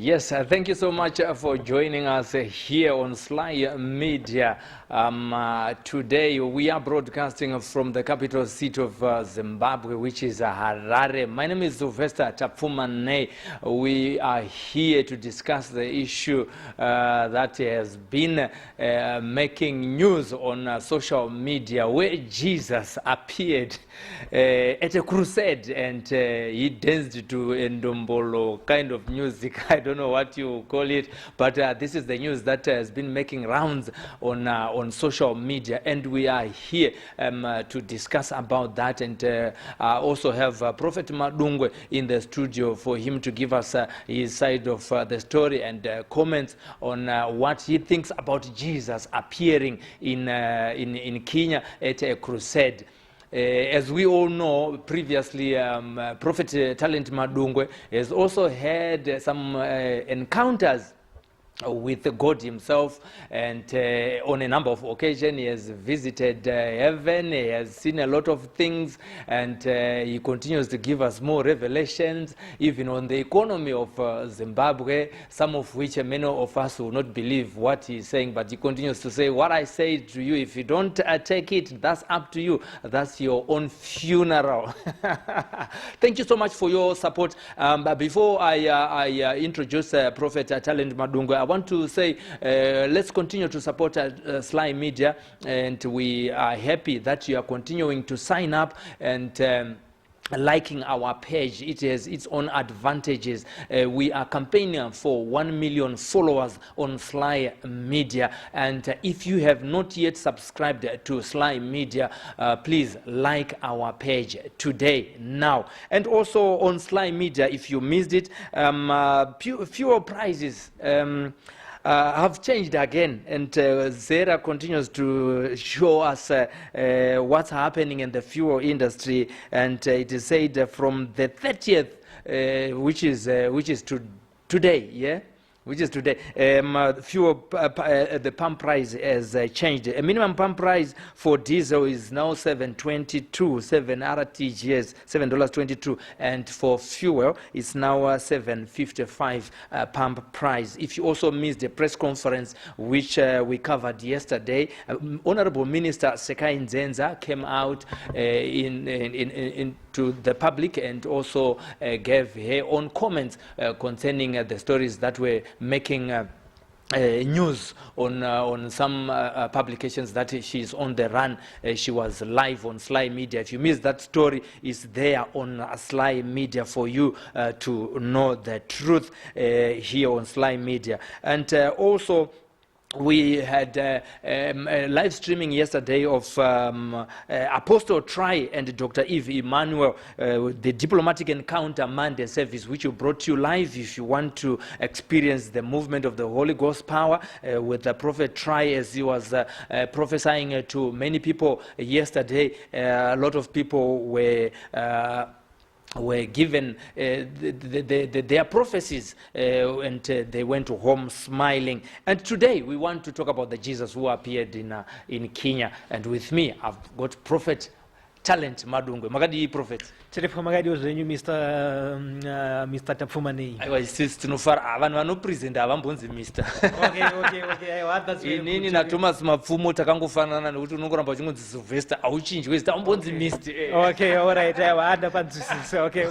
Yes, thank you so much for joining us here on Sly Media. Today we are broadcasting from the capital city of Zimbabwe, which is Harare. My name is Sylvester Tapfumane. We are here to discuss the issue that has been making news on social media, where Jesus appeared at a crusade and he danced to Ndombolo kind of music. I don't know what you call it, but this is the news that has been making rounds on social media, and we are here to discuss about that, and also have Prophet Madungwe in the studio for him to give us his side of the story and comments on what he thinks about Jesus appearing in Kenya at a crusade. As we all know, previously, Prophet Talent Madungwe has also had some encounters with God himself, and on a number of occasions he has visited heaven. He has seen a lot of things, and he continues to give us more revelations, even on the economy of Zimbabwe, some of which many of us will not believe what he's saying, but he continues to say, what I say to you, if you don't take it, that's up to you. That's your own funeral. Thank you so much for your support. But before I introduce Prophet Talent Madungwe, I want to say let's continue to support Sly Media, and we are happy that you are continuing to sign up and liking our page. It has its own advantages. We are campaigning for 1 million followers on Sly Media, and if you have not yet subscribed to Sly Media, please like our page today, now. And also on Sly Media, if you missed it, fuel prices have changed again, and Zera continues to show us what's happening in the fuel industry, and it is said from the 30th, which is today, yeah? Which is today, fuel, the pump price has changed. A minimum pump price for diesel is now $7.22, 7 RTGS, $7.22, and for fuel, it's now $7.55 pump price. If you also missed the press conference, which we covered yesterday, Honorable Minister Sekai Nzenza came out to the public and also gave her own comments concerning the stories that were making news on some publications that she's on the run. She was live on Sly Media. If you missed that story, it's there on Sly Media for you to know the truth here on Sly Media. And also, we had a live streaming yesterday of Apostle Try and Dr. Eve Emmanuel, the Diplomatic Encounter Monday service, which we brought you live. If you want to experience the movement of the Holy Ghost power with the Prophet Try, as he was prophesying to many people yesterday, a lot of people were given their prophecies, and they went home smiling. And today we want to talk about the Jesus who appeared in Kenya. And with me, I've got Prophet Talent Madungwe. Magadi Prophet. Telephone magadi was new Mr. Tapfumane. I was just no far avan no present avambonzi Mr. Okay. What that's nini na Thomas Mapfumo takangofanana nokuti unongoramba chingonzi Sylvester auchinji westa ambonzi Mr. Okay, all right. I understand. Okay.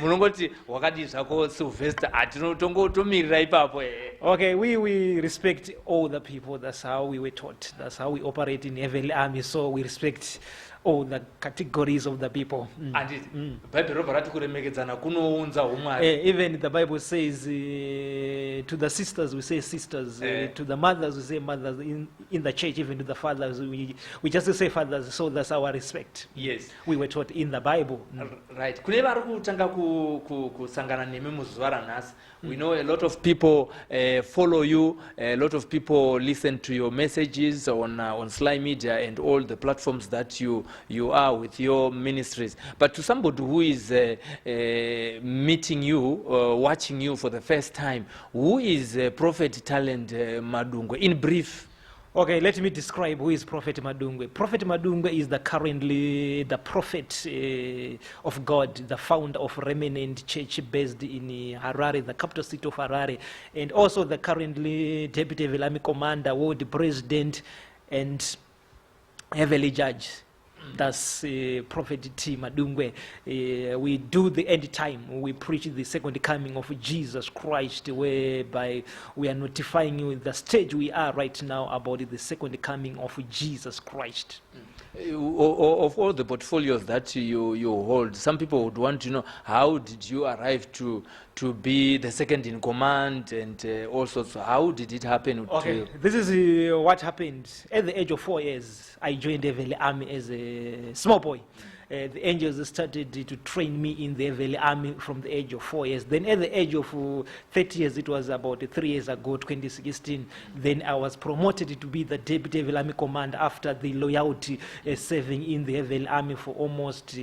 Munongoti wakati zvako Sylvester atinotongotomirira ipapo. Okay, we respect all the people. That's how we were taught. That's how we operate in Heavenly Army. So we respect all the categories of the people. Even Even the Bible says to the sisters we say sisters, to the mothers we say mothers, in the church even to the fathers we just say fathers. So that's our respect. Yes, we were taught in the Bible. Right. We know a lot of people follow you, a lot of people listen to your messages on Sly Media and all the platforms that you are with your ministries. But to somebody who is meeting you, watching you for the first time, who is Prophet Talent Madungwe? In brief. Okay, let me describe who is Prophet Madungwe. Prophet Madungwe is currently the prophet of God, the founder of Remnant Church based in Harare, the capital city of Harare, and also the currently Deputy Army Commander, World President, and Heavenly Judge. That's Prophet T. Madungwe. We do the end time. We preach the second coming of Jesus Christ, whereby we are notifying you the stage we are right now about the second coming of Jesus Christ. Of all the portfolios that you hold, some people would want to know, how did you arrive to be the second in command, and also so how did it happen to Okay, you? this is what happened. At the age of 4 years, I joined the Heavenly Army as a small boy. The angels started to train me in the Heavenly Army from the age of 4 years. Then at the age of 30 years, it was about 3 years ago, 2016, then I was promoted to be the Deputy Heavenly Army Commander after the loyalty serving in the Heavenly Army for almost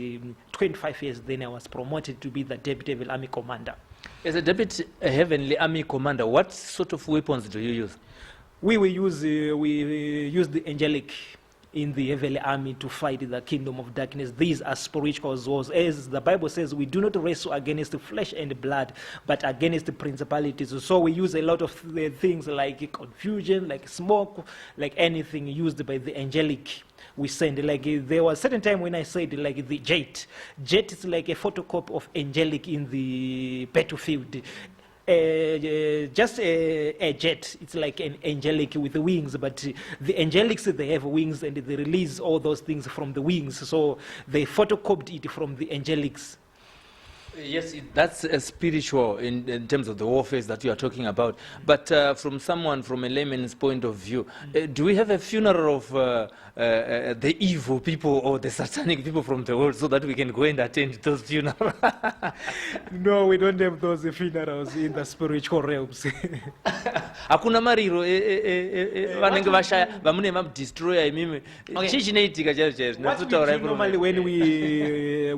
25 years. Then I was promoted to be the Deputy Heavenly Army Commander. As a Deputy Heavenly Army Commander, what sort of weapons do you use? We use the angelic in the Heavenly Army to fight the kingdom of darkness. These are spiritual wars. As the Bible says, we do not wrestle against flesh and blood, but against the principalities. So we use a lot of things like confusion, like smoke, like anything used by the angelic. We send, like there was a certain time when I said like the jet is like a photocopy of angelic in the battlefield. Just a jet, it's like an angelic with wings, but the angelics, they have wings and they release all those things from the wings, so they photocopied it from the angelics. Yes, that's spiritual in terms of the warfare that you are talking about. But from a layman's point of view, do we have a funeral of the evil people or the satanic people from the world so that we can go and attend those funerals? No, we don't have those funerals in the spiritual realms. Hakuna mariro vanenge vashaya vamune vamudestroya imimi chii chinoitika chaizvo chaizvo What we do normally when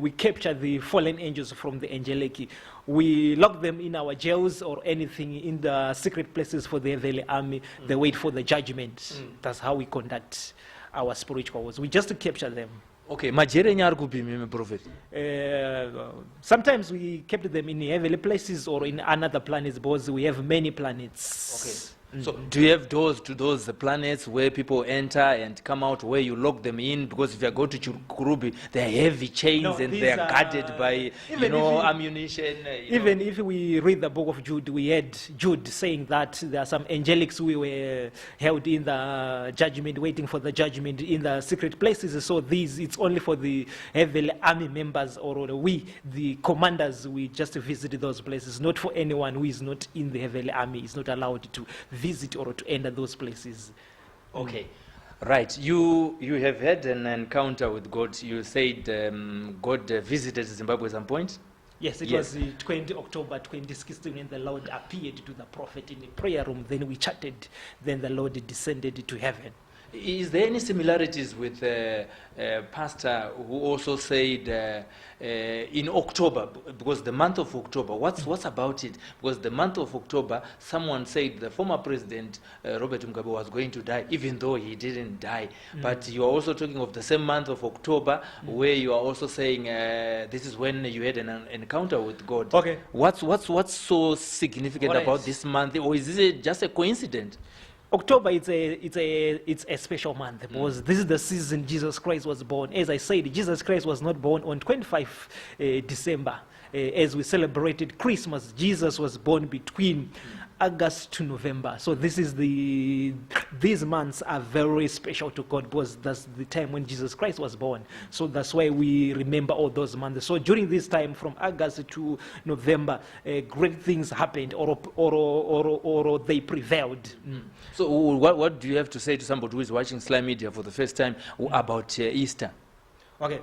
we capture the fallen angels from the angelic, we lock them in our jails or anything in the secret places for the Heavenly Army. They wait for the judgment. That's how we conduct our spiritual wars. We just capture them. Okay, majere nyari kupi mimi prophet? Sometimes we kept them in heavenly places or in another planets because we have many planets. Okay. So do you have doors to those planets where people enter and come out, where you lock them in? Because if you go to Chukurubi, they are heavy chains. No, and they are guarded by ammunition. Even if we read the book of Jude, we had Jude saying that there are some angelics who were held in the judgment, waiting for the judgment in the secret places. So it's only for the heavenly army members, or we, the commanders, we just visit those places. Not for anyone who is not in the heavenly army is not allowed to visit or to enter those places. Okay. Right. You have had an encounter with God. You said God visited Zimbabwe at some point? Yes, it was 20 October 2016 when the Lord appeared to the prophet in the prayer room. Then we chatted. Then the Lord descended to heaven. Is there any similarities with pastor who also said in October, because the month of October, what's about it? Because the month of October, someone said the former president, Robert Mugabe, was going to die, even though he didn't die. But you are also talking of the same month of October, where you are also saying this is when you had an encounter with God. Okay. What's so significant about this month, or is this just a coincidence? October, it's a special month because this is the season Jesus Christ was born. As I said, Jesus Christ was not born on 25 December. As we celebrated Christmas, Jesus was born between August to November. So these months are very special to God because that's the time when Jesus Christ was born. So that's why we remember all those months. So during this time, from August to November, great things happened, or they prevailed. So what do you have to say to somebody who is watching Sly Media for the first time about Easter? Okay.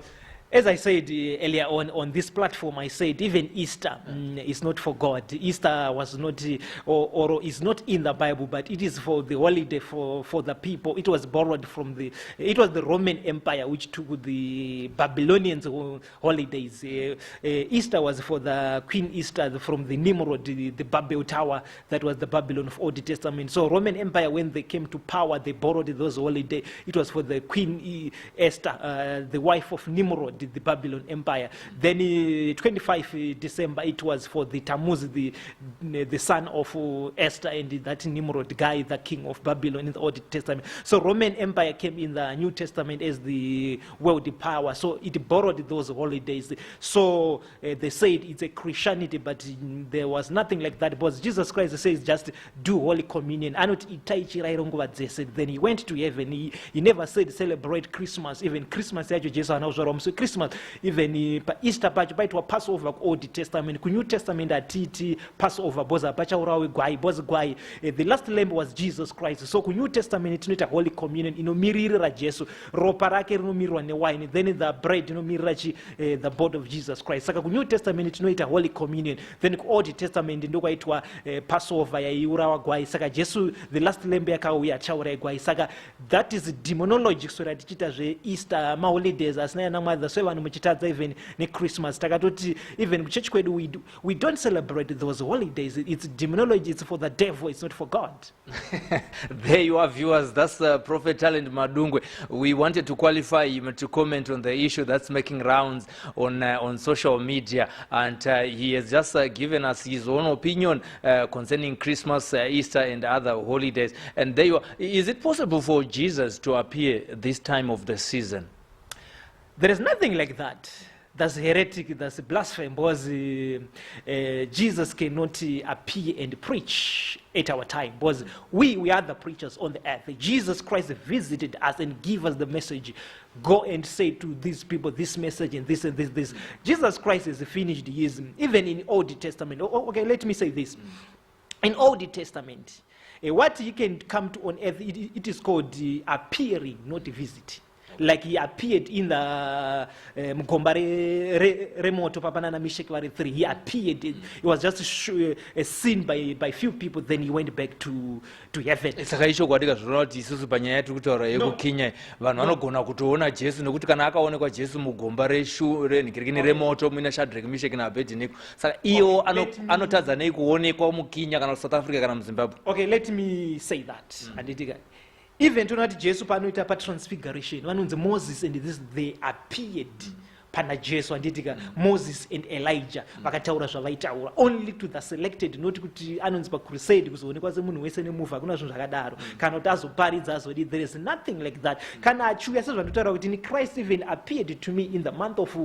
As I said earlier on this platform, I said even Easter is not for God. Easter was not, or is not in the Bible, but it is for the holiday for the people. It was borrowed from it was the Roman Empire which took the Babylonians holidays. Easter was for the Queen Easter from the Nimrod, the Babel Tower, that was the Babylon of Old Testament. So Roman Empire, when they came to power, they borrowed those holidays. It was for the Queen Esther, the wife of Nimrod, the Babylon Empire. Then 25 December, it was for the Tammuz, the son of Esther and that Nimrod guy, the king of Babylon in the Old Testament. So Roman Empire came in the New Testament as the world power. So it borrowed those holidays. So they said it's a Christianity, but there was nothing like that, because Jesus Christ says just do Holy Communion. Then he went to heaven. He never said celebrate Christmas. Even Christmas, so Christmas, even Easter, it was Passover, Old Testament. New Testament, Passover, the last lamb was Jesus Christ. So New Testament, it's not a Holy Communion. Mirror Jesus, wine. Then the bread, the body of Jesus Christ. So New Testament, it's not a Holy Communion. Then Old Testament, it was Passover, the last lamb, that is demonology. So that Easter, holidays, as the 7 even Christmas. Even church, we don't celebrate those holidays. It's demonology. It's for the devil. It's not for God. There you are, viewers. That's Prophet Talent Madungwe. We wanted to qualify him to comment on the issue that's making rounds on social media, and he has just given us his own opinion concerning Christmas, Easter, and other holidays. And there you are. Is it possible for Jesus to appear this time of the season? There is nothing like that. That's heretic, that's blasphemy, because Jesus cannot appear and preach at our time, because we are the preachers on the earth. Jesus Christ visited us and gave us the message. Go and say to these people this message and this and this, this. Jesus Christ is finished his, even in Old Testament. Okay, let me say this. In Old Testament, what he can come to on earth, it is called appearing, not visit. Like he appeared in the Mkombare remote Papanana Mishekvari 3. He appeared. It was just seen by few people. Then he went back to heaven. Saka isho kwadika zvinoti isusu panyaya yatiri kutaura yekukinya vanhu vanogona kutoona Jesu nekuti kana akaonekwa Jesu mugomba renhikirikini remoto muina Shadrach, Meshach naAbednego. Saka iwo anotadza nei kuonekwa mukinya kana South Africa kana muZimbabwe. Okay, let me say that. Even tonight, Jesus panoita pa transfiguration. Vanonzi Moses and this, they appeared pana Jesu anditika Moses and Elijah vakataura zvavaitaura only to the selected, not kuti anonzi pa crusade kuzoonekwa semunhu wese nemuva, hakuna zvinhu zvakadaro. Kana kuti azoparidza azodi, there is nothing like that. Kana achiuya sezvandotaura kuti Christ even appeared to me in the month of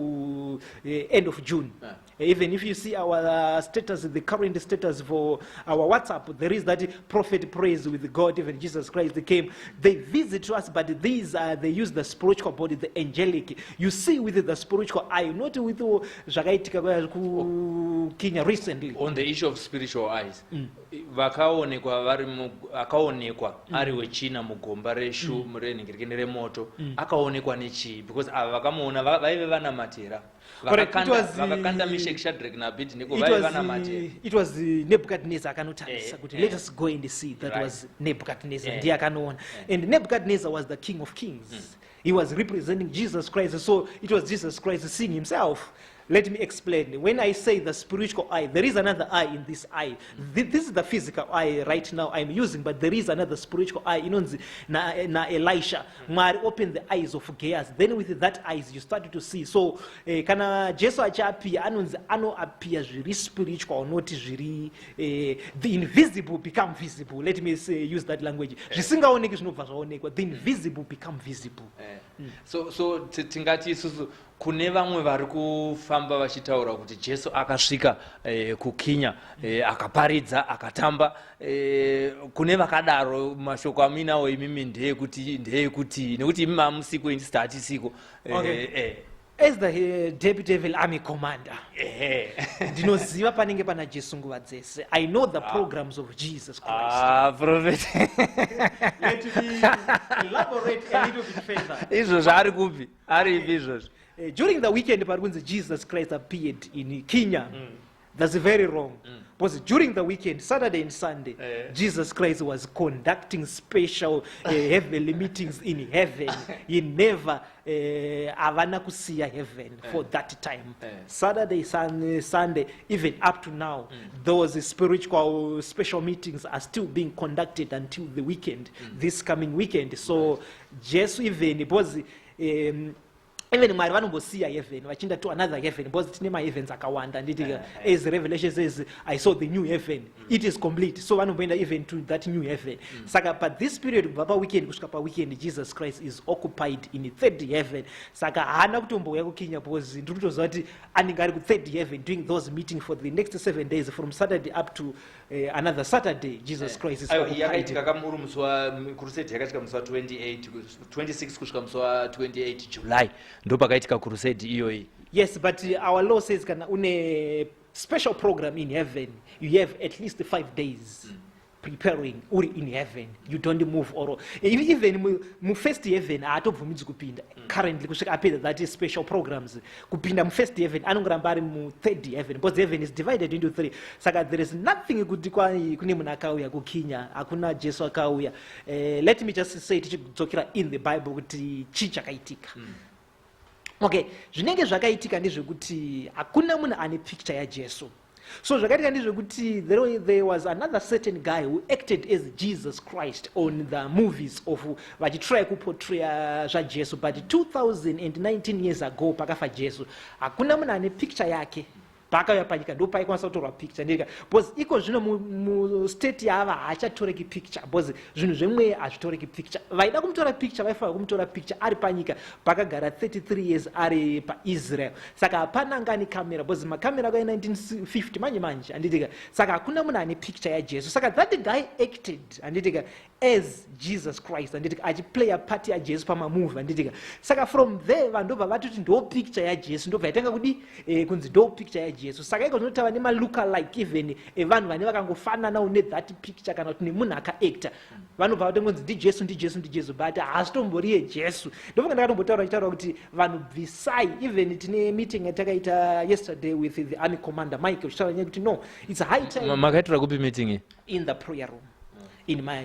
end of June. Even if you see our status, the current status for our WhatsApp, there is that prophet prays with God, even Jesus Christ, they came, they visit us, but these are, they use the spiritual body, the angelic. You see with the spiritual eye, not with Zvakaitika Kenya recently. On the issue of spiritual eyes, vakaonekwa akaonekwa ari wechina mugomba reshu murenhikirikini remoto akaonekwa nechii, because ava vakamuona vaive vanamatera vakakanda Meshach, Shadrach naAbednego vaive vanamatera. It was Nebuchadnezzar akanotarisa kuti let us go and see. That was Nebuchadnezzar ndiye akanoona. And Nebuchadnezzar was the king of kings. He was representing Jesus Christ, so it was Jesus Christ seeing himself. Let me explain. When I say the spiritual eye, there is another eye in this eye. This is the physical eye right now I'm using, but there is another spiritual eye. You know, na Elisha, Mary opened the eyes of Gehazi. Then with that eyes, you started to see. So, kana Jesu achaapia, ano appears very spiritual, not very, the invisible become visible. Let me use that language. The invisible become visible. So tingati isusu kune vamwe vari kufamba vachitaura kuti Jesu akasvika kukinya akaparidza akatamba, kune vakadaro mashoko aminawo imimi ndeyekuti nekuti imi mamusiko indi statisiko. As the deputy devil army commander, ndinoziva panenge pana Jesu nguva dzese. I know the programs of Jesus Christ. Prophet. Let me elaborate a little bit further. Izvo zvari kupi? Ari ipi izvozvo? during the weekend but when Jesus Christ appeared in Kenya, that's very wrong. Because during the weekend, Saturday and Sunday, Jesus Christ was conducting special heavenly meetings in heaven. He never avana kusiya heaven for that time. Saturday, Sunday, even up to now, those spiritual special meetings are still being conducted until the weekend, this coming weekend. So, just even because even Mwari vanombosiya heaven vachinda to another heaven because tine maheavens akawanda nditi as Revelation says I saw the new heaven, it is complete, so vanomboenda even to that new heaven. Saka but this period kubva paweekend kusvika paweekend Jesus Christ is occupied in the third heaven. Saka haana kutombouya kuKenya because ndiri kutoziva kuti anenge ari ku-third heaven doing those meetings for the next 7 days from Saturday up to another Saturday. Jesus Christ is occupied. Yakaitika kamuri musi crusade yakaitika musi 26 kusvika musi 28 July ndo pakaitika crusade iyoyi. Yes, but our law says kana une special program in heaven, you have at least 5 days preparing uri in heaven. You don't move or even mu first heaven aatobvumidzi kupinda currently kusvika apedza that is special programs kupinda mu first heaven anongoramba ari mu third heaven because heaven is divided into 3. Saka there is nothing kuti kune munhu akauya kuKenya, hakuna Jesu akauya. Let me just say tichidzokera in the Bible kuti chii chakaitika. Okay, zvinenge zvakaitika ndezvekuti hakuna munhu ane picture yaJesu. So zvakaitika ndezvekuti there was another certain guy who acted as Jesus Christ on the movies of vachitry kuportraya zvaJesu, but 2019 years ago pakafa Jesu hakuna munhu ane picture yake. Pakauya panyika ndo paikwanisa kutorwa picture ndika because iko zvino mu state yava haachatoreki picture because zvinhu zvemweya hazvitoreki picture. Vaida kumutora picture vaifanira kumutora picture ari panyika pakagara 33 years ari paIsrael. Saka hapana ngani kamera because makamera kwa 1950 manje handitika. Saka hakuna munhu ane picture yaJesu. Saka that guy acted handitika as Jesus Christ handitika achiplay a part yaJesu pamamovie handitika. Saka from there vanhu ndobva vati kuti ndo picture yaJesu ndobva yatanga kudi kunzi ndo picture yaJesu. Saka iko zvinoti vane maluka like even vanhu vane vakangofananawo that picture kana kuti nemunhu akaacta vanobva vatongonzi ndiJesu but haasitombori yeJesu. Ndopaka ndakatombotaura kuti vanhu bvisai even tine meeting yatakaita yesterday with the army commander Michael chitaura nyaya kuti no, it's high time. Makaitora kupi meeting In the prayer room in my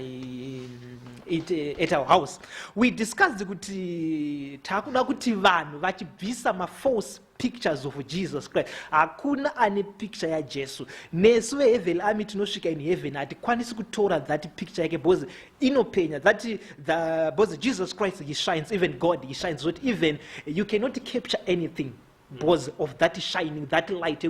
at our house we discussed kuti takuda kuti vanhu vachibvisa false pictures of Jesus Christ. Hakuna ane picture yaJesu. Nesu veheaven army tinosvika in heaven hatikwanisi kutora that picture yake because inopenya that because Jesus Christ he shines, even God he shines, so even you cannot capture anything because of that shining, that light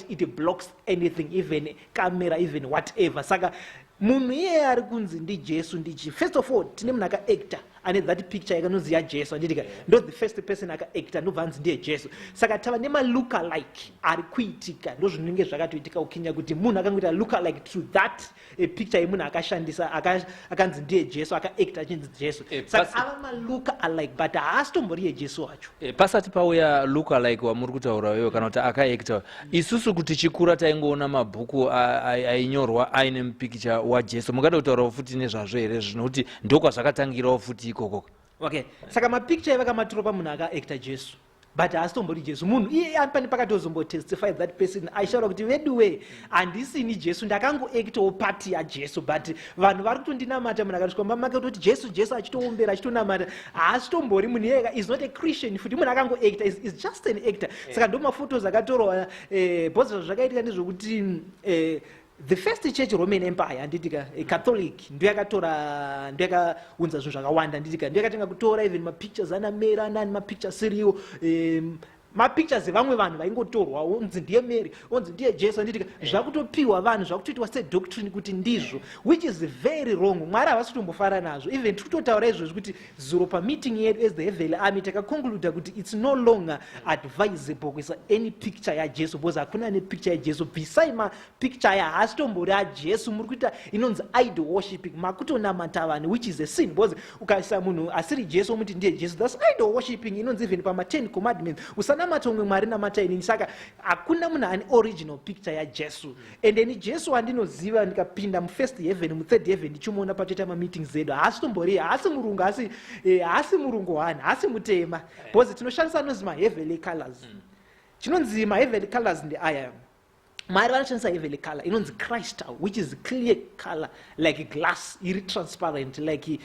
it blocks anything, even camera, even whatever. Saka munhu iye ari kunzi ndiJesu ndichi. First of all tine munhu akaacta ane that picture yakanonzi yaJesu handitika ndo the first person akaacta ndobva anzi ndiye Jesu. Saka tava nemaluka like ari kuitika ndo zvinenge zvakatoitika kuKenya kuti munhu akangoita looka like to that picture yemunhu akashandisa akanzi ndiye Jesu akaacta achinzi Jesu. Saka ava maluka alike but haasitombori yeJesu wacho. Pasati pauya looka like wamuri kutaura wewe kana kuti akaacta, isusu kuti chikura taingoona mabhuku ainyorwa aine mupicture waJesu, mungada kutaurawo futi nezvazvo here zvinokuti ndokwazvakatangirawo futi ikoko. Okay, saka mapicture evakamatiro pamunhu akaacta Jesu but haasitombori Jesu. Munhu iye apani pakatozombo-testify that person aishaura kuti veduwe handisini Jesu, ndakangoactawo pati yaJesu but vanhu vari kutondinamata. Munhu akati kwamba make kutoti Jesu achitoombera achitonamata, haasitombori. Munhu iyeka is not a Christian futi, munhu akangoacta is just an actor. Saka ndo maphotos akatorwa bhoza zvakaitika ndezvokuti the first church Roman Empire handitika Catholic ndio yakaunza zvinhu zvakawanda handitika ndio yakatenga kutora even mapictures anamera nani mapictures seriyo mapictures evamwe vanhu vaingotorwa onzi ndiye Mary, onzi ndiye Jesu handitika zvakutopiwa vanhu zvakutoitwa sedoctrine kuti ndizvo, which is very wrong. Mwari havasi kutombofara nazvo. Even tikutotaura izvozvo kuti zuro pameeting yedu as the heavenly army takaconcluda kuti it's no longer advisable kuisa any picture yaJesu because hakuna ane picture yaJesu bvisai mapicture aya haasitombori aJesu. Muri kuita inonzi idol worshiping, makutonamata vanhu, which is a sin because ukaisa munhu asiri Jesu umuti ndiye Jesu, that's idol worshiping. Inonzi even pama 10 commandments usana musanamata umwe mwari namata inini. Saka hakuna munhu ane original picture yajesu. And then jesu wandinoziva ndikapinda mufirst heaven muthird heaven ndichimuona patoita mameetings edu haasi tombori haasi murungu haasi murungu wani haasi mutema because tinoshandisa nozi maheavenly colors. Chinonzi maheavenly colors ndeaya Mwari vanoshandisa heavenly color inonzi crystal, which is clear color like glass, iri transparent like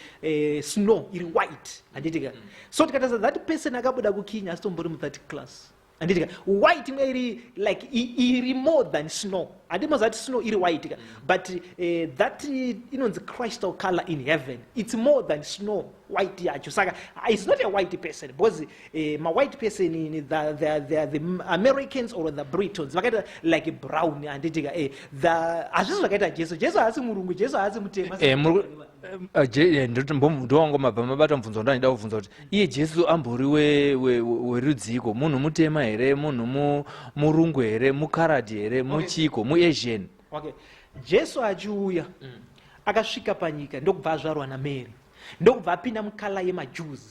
snow, iri white. Anditika. So tikataza that person akabuda kukinya asitombori mu30 class. Anditika. White iri like iri more than snow. Andimo that snow iri white. But that inonzi crystal color in heaven, it's more than snow. White yacho. Saka it's not a white person because my white person in the Americans or the Britons like brown and the azvizo zvakaita Jesu haasi murungu, Jesu haasi mutema. Ndongoma pamabata mubvunzo ndanida kubvunza kuti iye Jesu ambori werudziko, munhu mutema here, munhu murungu here, mukarati here, muchiko, muasian. Okay. Jesu achiuya akasvika panyika ndokubva azvarwa naMary. Ndokubva apinda mukala yemaJews.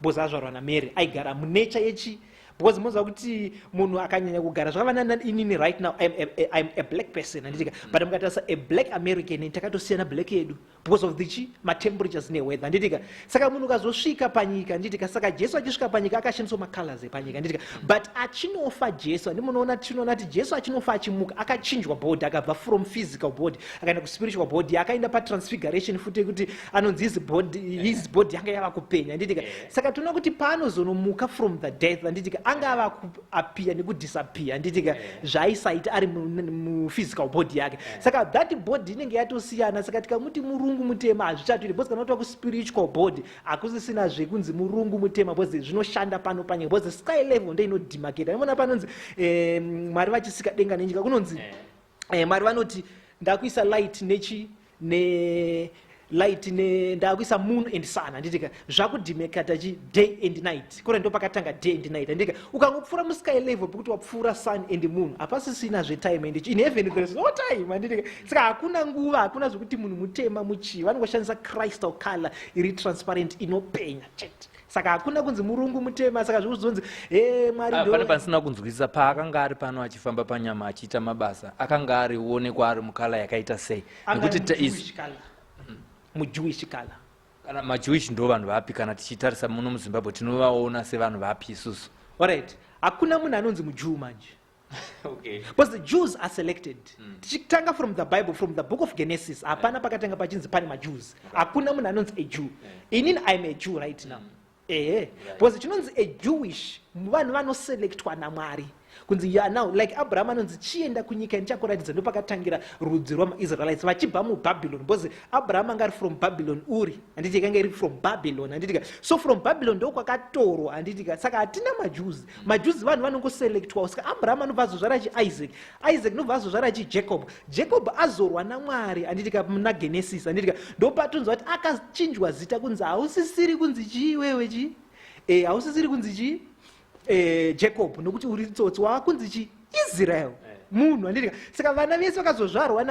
Because azvarwa naMary aigara munature yechi. Because munoziva kuti munhu akanyanya kugara zvakafanana inini right now I'm a black person anditika, but mukatarisa a black American takatosiyana black yedu because of the temperatures neweather anditika. Saka munhu ukazosvika panyika anditika, saka Jesu achisvika panyika akashandisa macolors epanyika anditika, but achinofa Jesu tinoona kuti Jesu achinofa achimuka akachinjwa body akabva from physical body akaenda kuspiritual body akaenda patransfiguration futi kuti anonzi his body yanga yava kupenya anditika. Saka tinoona kuti paanozonomuka from the death anditika angava kuappear nekudisappear anditika zvaisaita ari physical body yake. Saka that body inenge yatosiyana. Saka tikamuti murungu mutema hazvichatuiti because kana kuti spiritual body hakusisina zvekunzi murungu mutema because zvinoshanda pano panyika because sky level ndeinodemarcata. Unoona panonzi Mwari vachisika denga nenyika kunonzi Mwari vanoti ndakuisa light light ndakuisa moon and sun anditika zvakudemarcata day and night kore ndo pakatanga day and night andika. Ukangopfuura musky level pekuti wapfuura sun and moon hapasisina time and in heaven there is no time anditika. Saka hakuna nguva, hakuna zvokuti munhu mutema muchi, vanongoshandisa crystal color iri transparent inopenya chete. Saka hakuna kunzi murungu mutema. Saka zvikuzonzi Mwari ndo pane pasina kunzwisisa paakanga ari pano achifamba panyama achiita mabasa akanga ari uonekwa ari mukala yakaita sei nekuti muJewish color. Kana maJewish ndo vanhu vapi kana tichitarisa muno muZimbabwe tinovaona sevanhu vapi isusu? Alright. Hakuna munhu anonzi muJew manje. Okay. Because the Jews are selected. Tichitanga from the Bible, from the book of Genesis, hapana pakatanga pachinzi pane maJews. Hakuna munhu anonzi a Jew. Inini I'm a Jew right now. Because chinonzi a Jewish vanhu vanoselectwa naMwari. Kunzi now like Abraham anonzi chienda kunyika ndichakuratidza ndopakatangira rudzi rwamaIsraelites vachibva muBabylon because Abraham anga ari from Babylon uri anditi ikanga iri from Babylon anditika. So from Babylon ndokwakatorwa anditika. Saka hatina maJews vanhu vanongoselectwa. Saka Abraham anobva azozvara Isaac nobva azozvara Jacob azorwa naMwari anditika muna Genesis anditika. Ndopatonzwa kuti akachinjwa zita kunzi hausisiri kunzi chii wewe hausisiri kunzi chii Jacob nokuti uri tsotsi wakunzi chi Israel munhu anditika. Saka vana vese vakazozvarwa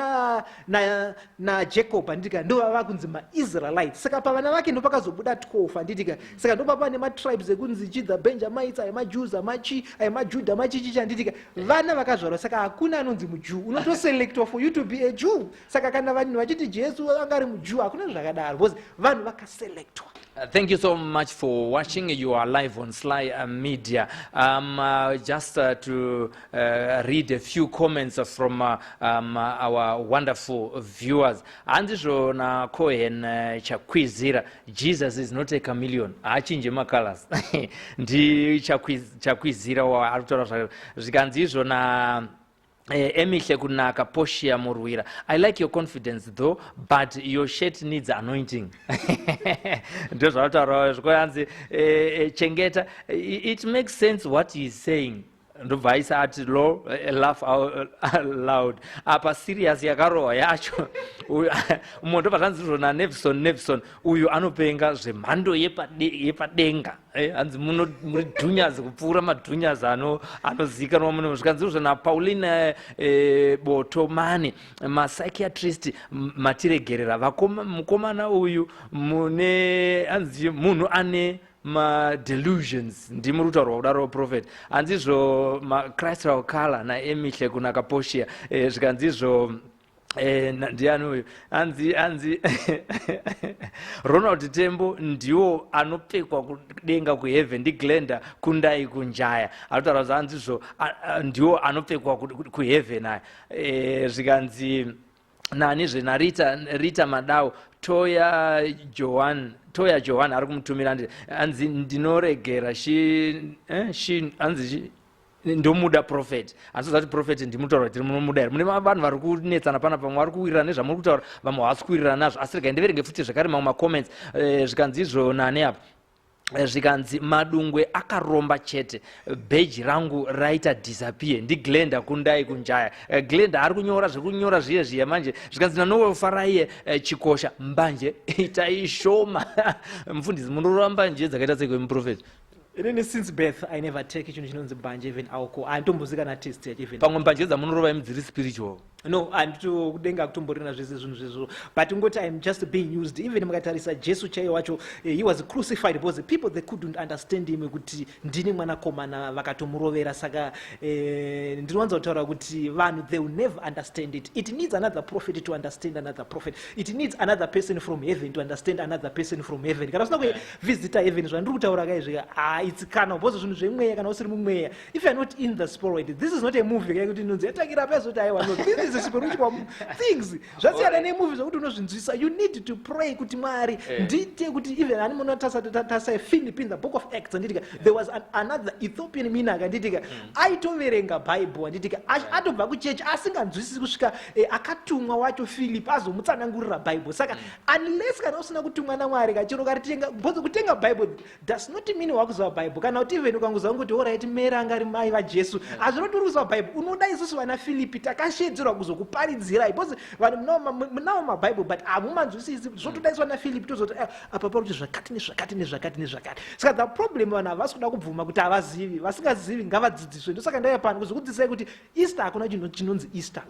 na Jacob anditika ndo vava kunzi maIsraelites. Saka pavana vake ndo pakazobuda 12 anditika. Saka ndo papane matribes ekunzi chi the Benjamites amaJews amaJudah machichichi anditika. Vana vakazvarwa. Saka hakuna anonzi muJew, unotoselectwa for you to be a Jew. Saka kana vanhu vachiti Jesu anga ari muJew hakuna zvakadaro because vanhu vakaselectwa. Thank you so much for watching. You are live on Sly Media. Just to read a few comments from our wonderful viewers. Andizvo na Cohen chakwizira. Jesus is not a chameleon. Achinje macolors. Ndi chakwizira wa arutaura zvikanzi izvo na emihle kunaka Poshia Murwira. I like your confidence though, but your shirt needs anointing. Chengeta, it makes sense what he's saying. Ndovaisa ati lo laugh out loud. Apa serious yakarowa yacho. Umuntu patanziro na Nevson uyu anopenga zvemhando yepadenga. Hanzi muri dhunyazi kupfuura madhunyazi anozikanwa muno. Zvikanziro na Pauline Botomani, psychiatrist Matiregerera. Mukomana uyu mune hanzi munhu ane ma-delusions ndimi rutaurwa kudaro prophet hanzizvo ma-crystal color naemihle kunaka poshia zvikanzizvo ndiani uyu anzi Ronald Tembo ndiwo anopfekwa kudenga kuheaven ndiglenda kundai kunjaya anotaura kuti anzizvo ndiwo anopfekwa kuheaven aya zvikanzi nanizve narita Madau Toya Johan ari kumutumira anzi ndinoregera anzi ndomuda prophet anzoza kuti prophet ndimutaura kuti munomuda here mune vanhu vari kunetsana pana pamwe vari kuwirirana nezvamuri kutaura vamwe havasi kuwirirana nazvo asi rega ndiverenge futi zvakare mamwe macomments zvikanzi izvo nani apa zvikanzi madungwe akaromba chete bheji rangu raita disappear ndiglenda kundai kunjaya glenda ari kunyora zvekunyora zviye zviye manje zvikanzi nanofaraiye chikosha mbanje itaishoma mufundisi munoramba njeye dzakaita sekwemuprofeti Inini since birth I never take chinhu chinonzi mbanje even alcohol anditombozikanwa taste yacho even pamwe mbanje dzamunorova imudziri spiritual no anditokudenga kutomborina zvese zvinhu zvezvo but ngoti I'm just being used even mukatarisa Jesu chaiye wacho he was crucified because people they couldn't understand him kuti ndini mwanakomana vakatomurovera saka ndinowanza kutaura kuti vanhu they will never understand it. It needs another prophet to understand another prophet. It needs another person from heaven to understand another person from heaven. Kana usina kuvisita heaven zvandiri kutaura kaizvika it's kana bozo zvinhu zvemweya kana usiri mumweya if you are not in the spirit this is not a movie kuti nonzi yatakira pezoti aiwa no this is spiritual things zvasiyana nemovie zvokuti unozvinzwisa you need to pray kuti Mwari ndite kuti even ani munotasa Philip in the book of Acts anditika there was another Ethiopian mina akanditika aitoverenga Bible anditika atobva kuchechi asinganzwisisi kusvika akatumwa wacho Philip azomutsanangurira Bible saka unless kana usina kutumwa naMwari kachiro karitenga bhozo kutenga Bible does not mean wakuziva Bible kana kuti even ukanguza kuti alright mera angari mai vaJesu azvinoti kuziva Bible unoda isusu vana Philip takashedzerwa kuzokuparidzirai because vanhu munawo maBible but amumanzwisisi zvotodaiswa naPhilip tozoti apa pakuti zvakati nezvakati nezvakati nezvakati saka the problem vanhu havasi kuda kubvuma kuti havazivi vasingazivi ngavadzidziswe ndosaka ndauya pano kuzokudzidzisai kuti Easter hakuna chinhu chinonzi Easter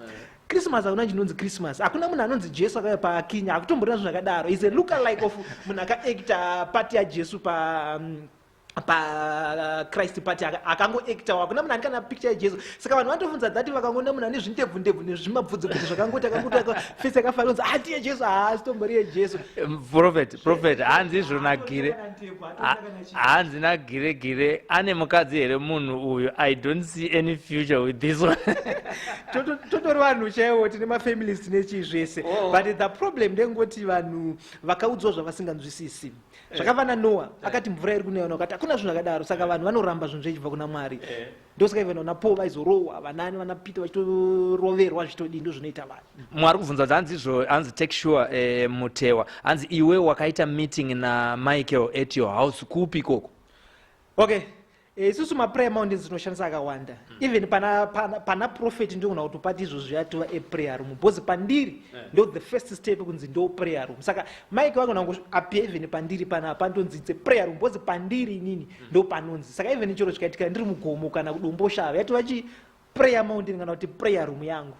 Christmas hakuna chinonzi Christmas hakuna munhu anonzi Jesu akauya pakinya hakutomborina zvinhu zvakadaro is a lookalike of munhu akaacta pati yaJesu Christ party akangoacta hakuna munhu anikana picture yaJesu saka vanhu vanotobvunza dhati vakangoona munhu ane zvindebvundebvu nezvimabvudzi kuti zvakangoti akangoti fesi akafanira kunzi hatiye Jesu haasitombori yeJesu prophet hanzi izvo nagire hanzi nagiregire ane mukadzi here munhu uyu I don't see any future with this one totori vanhu chaivo tine mafamilies tine chii zvese but the problem ndengoti vanhu vakaudzwa zvavasinganzwisisi zvakavana Noah akati mvura iri kuneona akati hakuna zvinhu zvakadaro saka vanhu vanoramba zvinhu zvichibva kuna Mwari ndosaka even vana Paul vaizorohwa vanani vana Peter vachitoroverwa zvitodii ndo zvinoita vanhu Mwari kubvunza kuti hanzi izvo hanzi take sure Mutewa hanzi iwe wakaita meeting naMichael at your house kupi ikoko okay isusu maprayer mountains tinoshandisa akawanda even pana prophet ndogona kuti pati izvo zviyatova aprayer room because pandiri ndo the first step kunzi ndo prayer room saka Mike wagona kungoapia even pandiri panapa ndonzi it's a prayer room because pandiri inini ndo panonzi saka even chiro chikaitika ndiri mugomo kana kudomboshava yatova chi prayer mountain kana kuti prayer room yangu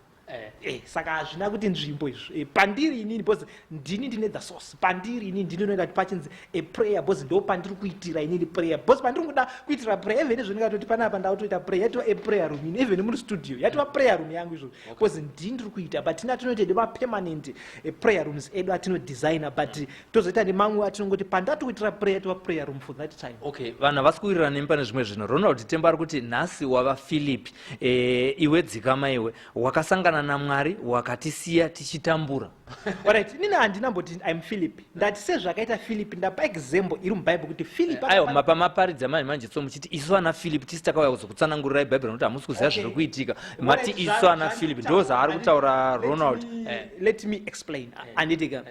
saka hazvina kuti nzvimbo izvo pandiri inini because ndini ndine the source pandiri inini ndinoenda kuti pachinzi prayer because ndo pandiri kuitira inini prayer because pandiri kuda kuitira prayer even izvo ndingati panapa ndakutoita prayer yatova prayer room ini even muri studio yatova prayer room yangu izvo because ndini ndiri kuita but tina tinoita ndema permanent prayer rooms edu atinodesigner but tozoita nemamwe atinongoti pandati kuitira prayer yatova prayer room for that time okay vanhu havasi kuwirirana nemi pane zvimwe zvinhu Ronald Tembo ari kuti nhasi wava Philip iwe dzikama iwe wakasangana naMwari wakatisiya tichitambura alright nini handinamboti I'm Philip ndati sezvakaita Philip ndapa example iri muBible kuti Philip aiwa mapamaparidza manje so muchiti isu ana Philip tisi takauya kuzokutsanangurirai Bible nokuti hamusi kuziva zviri kuitika mati isu ana Philip ndo zvaari kutaura Ronald let me explain anditika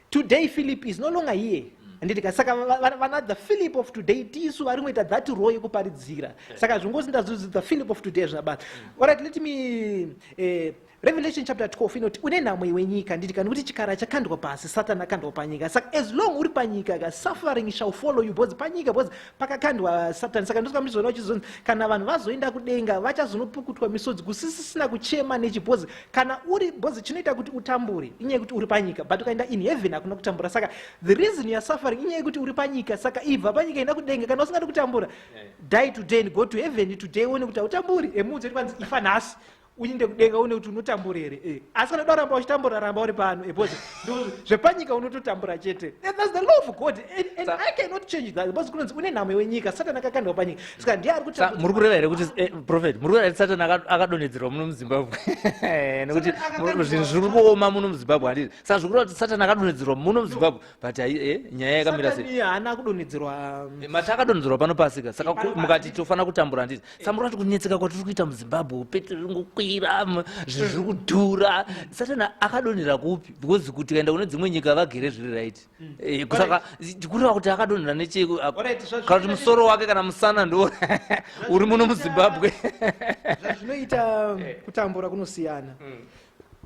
today Philip is no longer here anditika saka vana the Philip of today tisu vari kuita that role yekuparidzira saka zvongozi ndazuzi the Philip of today zvabata alright let me Revelation chapter 12 inoti une nhamo iwe nyika nditika nokuti chikara chakandwa pasi Satani akandwa panyika saka as long uri panyika ka suffering shall follow you because panyika because pakakandwa Satani saka ndosaka mizona uchizonzi kana vanhu vazoenda kudenga vachazonopukutwa misodzi kusisina kuchema nechibozi kana uri bozi chinoita kuti utambure inyaya kuti uri panyika but ukaenda in heaven hakuna kutambura saka the reason you are suffering suffering inyaya yekuti uri panyika, saka ibva panyika enda kudenga. Kana usingadi kutambura, die today and go to heaven today, uone kuti hautamburi. Emudze kuti kwanzi ifa nhasi uinde kudenga uone kuti unotambura here. Asi kana uda ramba uchitambura, ramba uri pano. Because zvepanyika unototambura chete. And that's the law of God. And I cannot change that. Because kunonzi une nhamo wenyika, Satani akakandwa panyika. Saka ndiye ari kutambura. Muri kureva here kuti prophet, muri kureva kuti Satani akadonhedzerwa muno muZimbabwe. Nekuti zvinhu zviri kuoma muno muZimbabwe handiti. Saka zviri kureva kuti Satani akadonhedzerwa muno muZimbabwe. But nyaya yakamira sei? Satani haana kudonhedzerwa. Mati akadonhedzerwa pano pasika. Saka mukati tofana kutambura handiti. Saka muri kuti kunetseka kwatiri kuita muZimbabwe, petrol ringokwira, zvinhu zviri kudhura. Satani akadonhera kupi? Because kuti kaenda kune dzimwe nyika vagere zviri right. Saka kureva kuti akadonhera nechei? Kana kuti musoro wake kana musana ndo uri muno muZimbabwe. Zvinoita kutambura kunosiyana.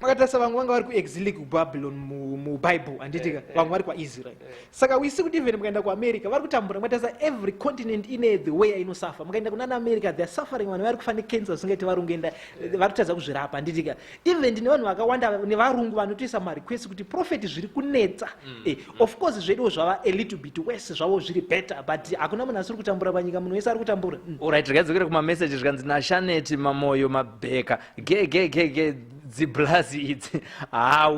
Makatarisa vamwe vanga vari kuexilic kuBabylon muBible handitika, vamwe vari kwaIsrael. Saka we see kuti even mukaenda kuAmerica vari kutambura. Makatarisa every continent ine the way inosafa. Mukaenda kunana America they are suffering, vanhu vari kufa necancer usingaiti varungoenda vari kutadza kuzvirapa handitika. Even nevanhu vakawanda nevarungu vanotoisa marequest kuti prophet zviri kunetsa. Of course zvedu zvava a little bit worse, zvavo zviri better, but hakuna munhu asiri kutambura panyika, munhu wese ari kutambura. Alright, tikadzokera kumamessage zvikanzi naShanet Mamoyo Mabheka ge dziblazi idzi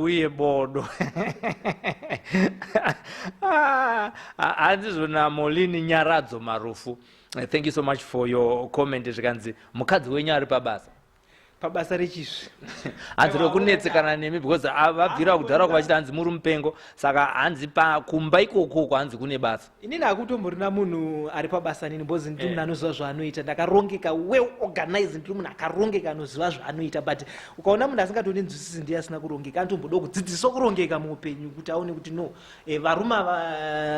uye bodo. Handizvona Molini Nyaradzo Marufu. Thank you so much for your comment. Zvikanzi mukadzi wenyu ari pabasa rechizvi. Hanzi rokunetsekana nemi because vabvira kudhara kuvachita hanzi muri mupengo, saka hanzi kumba ikoko hanzi kune basa. Inini hakutomborina munhu ari pabasa nini because ndiri munhu anoziva zvaanoita, ndakarongeka, well organized, ndiri munhu akarongeka anoziva zvaanoita. But ukaona munhu asingatonenzwisisi ndiye asina kurongeka, anotomboda kudzidziswa kurongeka muupenyu kuti aone kuti no, varume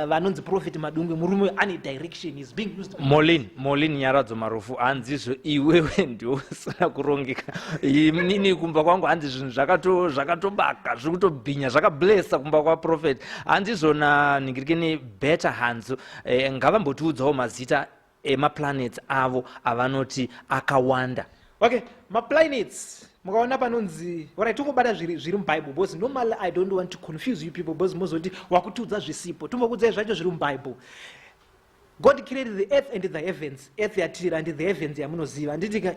vanonzi prophet Madungwe murume ane direction, is being used. Molini Nyaradzo Marufu, hanzizvo iwewe ndio usina kurongeka. Nini kumba kwangu hanzi zvinhu zvakatobaka, zviri kutobhinya, zvakablesa kumba kwaProfeti. Handizvona ningirikeni Better Hanzu ngavambotiudzawo mazita emaplanets avo avanoti akawanda. Okay, maplanets mukaona panonzi, alright, tongobata zviri muBible because normally I don't want to confuse you people because mozoti wakutiudza zvisipo. Tombokudzai zvacho zviri muBible. God created the earth and the heavens. Earth yatira and the heavens yamunoziva. Handitika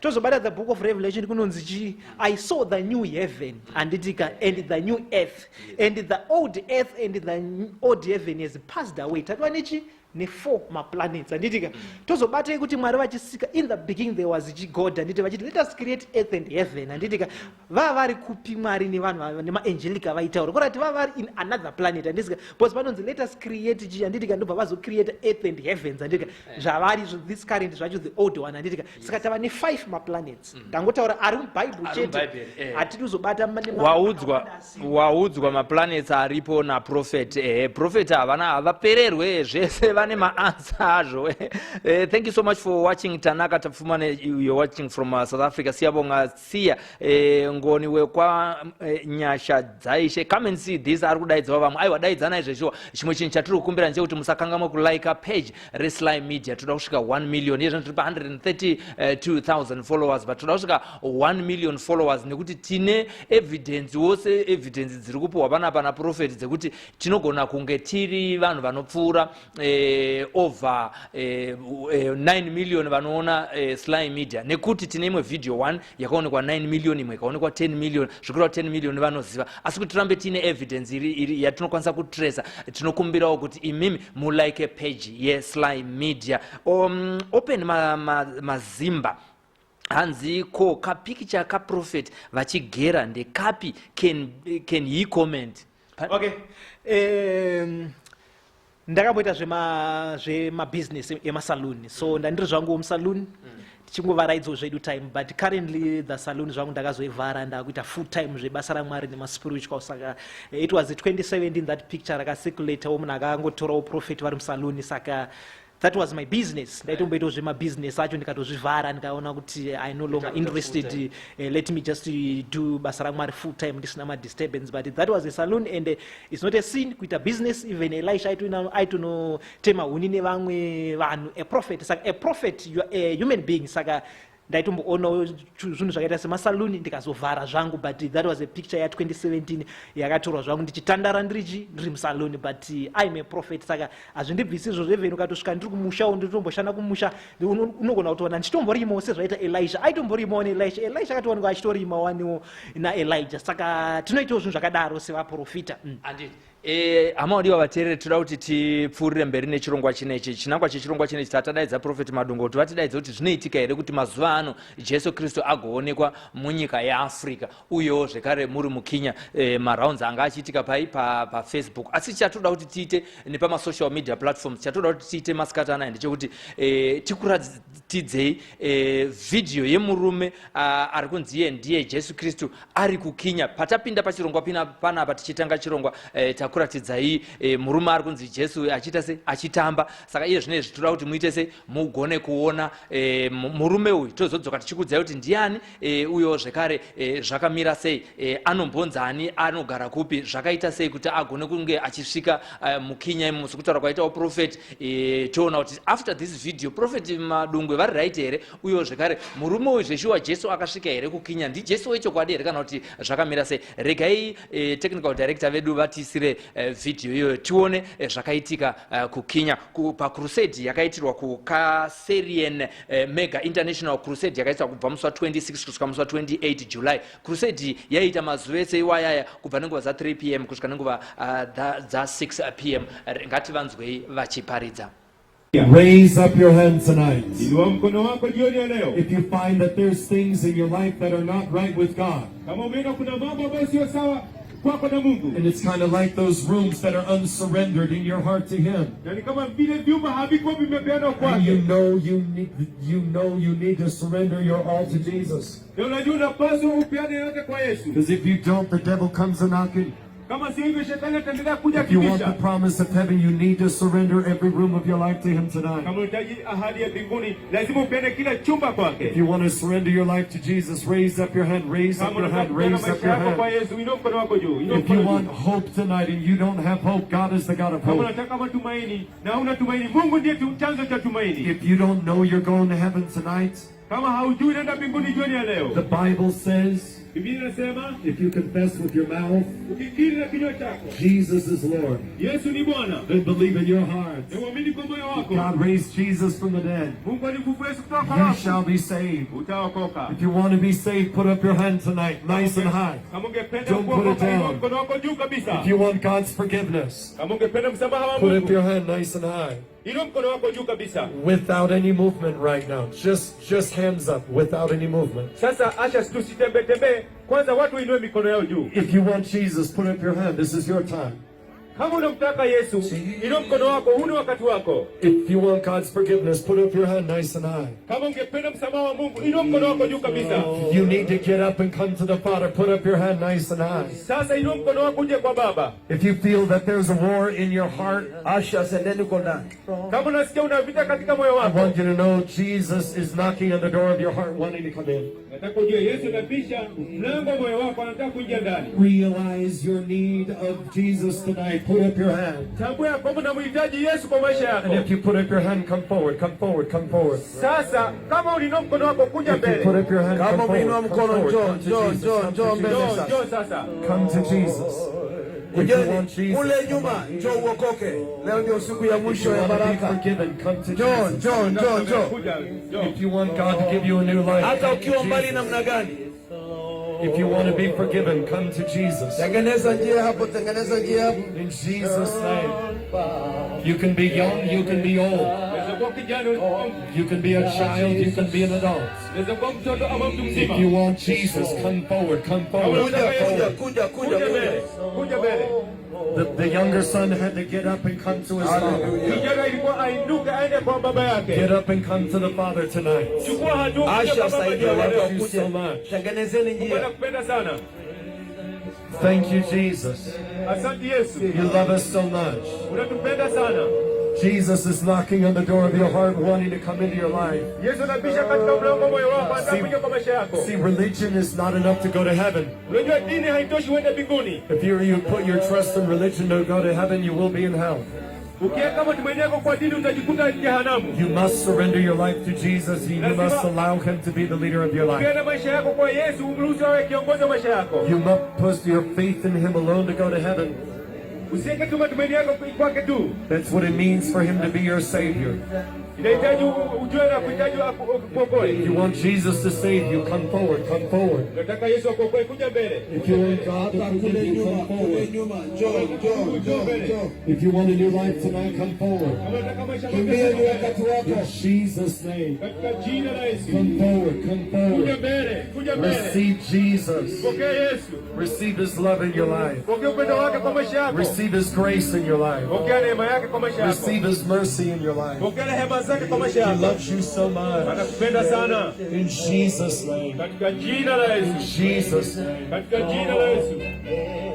tozobata the book of Revelation kunonzi chi, I saw the new heaven handitika and the new earth, and the old earth and the old heaven has passed away. Tatwa nechi ne4 maplanets handitika. Tozobata kuti Mwari vachisika, in the beginning there was God handiti vachiti let us create earth and heaven handitika. Vavari kupi Mwari nevanhu nemaangelic avaitaura kurati vavari in another planet handisika, because vanonzi let us create chi handitika, ndobva vazocreate earth and heavens handika. Zvavari this current zvacho the old one handika. Saka tava ne5 maplanets. Tangotaura ari muBible chete. Hatiti uzobata waudzwa maplanets aripo naProfeti. Profeti havapererwe zvese vane maansa azvo. Thank you so much for watching. Tanaka Tapfumane, you're watching from South Africa. Siyabonga Siya ngoni wekwa Nyasha Dzaishe. Come and see this. Ari kudaidzwa vamwe. Aiwa daidzana izvezvo. Chimwe chinhu chatiri kukumbira ndechekuti musakanganwa kulike page reSly Media. Toda kusvika 1 million. Yezvo tiri pa 132,000 followers, but toda kusvika 1 million followers nekuti tine evidence, wose evidence dziri kupiwa panapa naProfeti dzekuti tinogona kunge tiri vanhu vanopfuura over 9 million vanoona Sly Media, nekuti tine imwe video 1 yakaonekwa 9 million, imwe ikaonekwa 10 million, zvikuru 10 million vanoziva. Asi kuti tirambe tine evidence iri yatinokwanisa kutrace, tinokumbirawo kuti imimi mulike page yeSly Media. Open mazimba hanzi ko kapikicha kaProfeti vachigera ndekapi, can he comment? Okay. Ndakamboita zvemabusiness emasaluni, so ndandiri zvangu musaluni tichingovaraidzawo zvedu time, but currently the saloon zvangu ndakazoivhara ndakuita full time zvebasa raMwari nemaspiritual. Saka it was 2017 that picture rakacirculatewo munhu akangotorawo Prophet vari musaluni. Saka that was my business. Ndaitomboitawo zvemabusiness acho ndikatozvivhara, ndikaona kuti I no longer interested, let me just do basa raMwari full time ndisina madisturbance. But that was a saloon, and it's not a sin kuita business. Even Elisha aitonotema huni nevamwe vanhu. A prophet, saka a prophet, you are a human being. Saka ndaitomboona zvinhu zvakaita semasaluni ndikazovhara zvangu, but that was a picture ya 2017 yakatorwa zvangu ndichitandara ndiri musaluni, but I'm a prophet. Saka hazvindibvisi izvozvo. Even ukatosvika ndiri kumusha nditomboshanda kumusha, unogona kutoona ndichitomborima sezvaita Elisha, aitomborima Elisha akatowanikwa achitorima waniwo naElijah. Saka tinoitawo zvinhu zvakadaro sevaprofita. Hama wadiwa vateereri, toda kuti tipfuurire mberi nechirongwa chinechi. Chinangwa chechirongwa chinechi tatadaidza Prophet Madungo kuti vatidaidza kuti zvinoitika here kuti mazuva ano Jesu Kristu agoonekwa munyika yeAfrica, uyewo zvekare muri muKenya, marounds anga achiitika paFacebook. Asi chatoda kuti tiite nepamasocial media platforms, chatoda kuti tiite masikati anaya ndechekuti tikuratidzei video yemurume ari kunzi iye ndiye Jesu Kristu ari kuKenya. Patapinda pachirongwa panapa tichitanga chirongwa kuratidzai murume ari kunzi Jesu achiita sei achitamba. Saka iye zvinezvi toda kuti muite sei mugone kuona murume uyu, tozodzoka tichikudzai kuti ndiani, uyo zvekare zvakamira sei, anombonzani, anogara kupi, zvakaita sei kuti agone kunge achisvika muKenya imo. Sekutaura kwaitawo prophet, toona kuti after this video Prophet Madungwe vari right here, uyo zvekare murume uyu zveshuwa Jesu akasvika here kuKenya, ndi Jesu wechokwadi here kana kuti zvakamira sei. Regai technical director vedu vatisire video iyoyo tione zvakaitika kuKenya paCrusade yakaitirwa kuKaserian Mega International Crusade yakaitwa kubva musi wa26 kusvika musi wa28 July. Crusade yaita mazuva ese iwayaya kubva nenguva za3 p.m. kusvika nenguva za6 p.m. ngativanzwei vachiparidza. Raise up your hand tonight. If you find that there's things in your life that are not right with God, and it's kind of like those rooms that are unsurrendered in your heart to Him, and you need to surrender your all to Jesus. Because if you don't, the devil comes a knocking. If you want the promise of heaven, you need to surrender every room of your life to Him tonight. If you want to surrender your life to Jesus, raise up your hand, raise up your hand, raise up your hand. If you want hope tonight and you don't have hope, God is the God of hope. If you don't know you're going to heaven tonight, the Bible says, if you confess with your mouth Jesus is Lord, then believe in your heart God raised Jesus from the dead, you shall be saved. If you want to be saved, put up your hand tonight, nice and high. Don't put it down. If you want God's forgiveness, put up your hand nice and high. Without any movement right now. Just hands up without any movement. If you want Jesus, put up your hand. This is your time. If you want God's forgiveness, put up your hand nice and high. If you need to get up and come to the Father, put up your hand nice and high. If you feel that there's a war in your heart, I want you to know Jesus is knocking on the door of your heart wanting to come in. Realize your need of Jesus tonight. Put up your hand. And if you put up your hand, come forward, come forward, come forward. If you put up your hand, come forward, come to Jesus. If you want Jesus, forgiven, come to Jesus. If you want God to give you a new life, come to Jesus. If you want to be forgiven, come to Jesus. In Jesus' name. You can be young, you can be old. You can be a child, you can be an adult. If you want Jesus, come forward, come forward, come forward. The younger son had to get up and come to his father. Get up and come to the Father tonight. I love you so much. Thank you, Jesus. You love us so much. Jesus is knocking on the door of your heart, wanting to come into your life. See, religion is not enough to go to heaven. If you put your trust in religion to go to heaven, you will be in hell. Ukiweka matumaini yako kwa dini utajikuta jehanamu. You must surrender your life to Jesus. You must allow him to be the leader of your life. Ukiweka maisha yako kwa Yesu, umruhusu awe kiongozi wa maisha yako. You must put your faith in him alone to go to heaven. Usiweke tu matumaini yako kwake tu. That's what it means for him to be your savior. Inahitaji ujue na kuhitaji kuokoe. If you want Jesus to save you, come forward, come forward. Nataka Yesu akuokoe, kuja mbele. If you want God to forgive you, come forward. If you want a new life tonight, come forward. Kimbia ni wakati wako. In Jesus' name. Katika jina la Yesu. Come forward, come forward. Kuja mbele, kuja mbele. Receive Jesus. Pokea Yesu. Receive his love in your life. Pokea upendo wake kwa maisha yako. Receive his grace in your life. Pokea neema yake kwa maisha yako. Receive his mercy in your life. Pokea rehema zake kwa maisha yako. He loves you so much. Anakupenda sana. In Jesus' name. Katika jina la Yesu. In Jesus' name. Katika jina la Yesu.